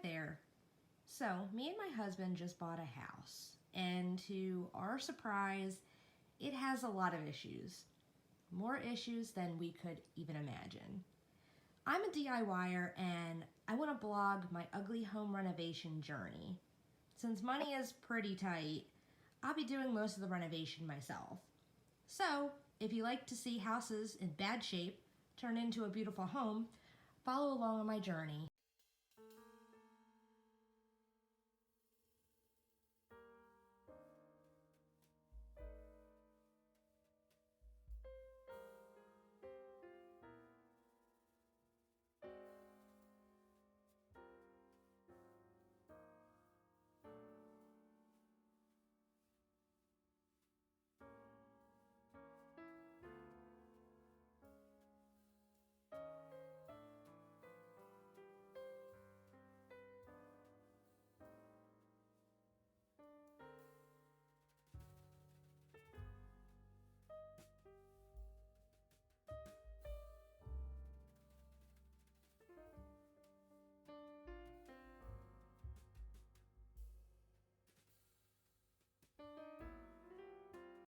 there. So, me and my husband just bought a house, and to our surprise, it has a lot of issues. More issues than we could even imagine. I'm a DIYer and I want to blog my ugly home renovation journey. Since money is pretty tight, I'll be doing most of the renovation myself. So, if you like to see houses in bad shape turn into a beautiful home, follow along on my journey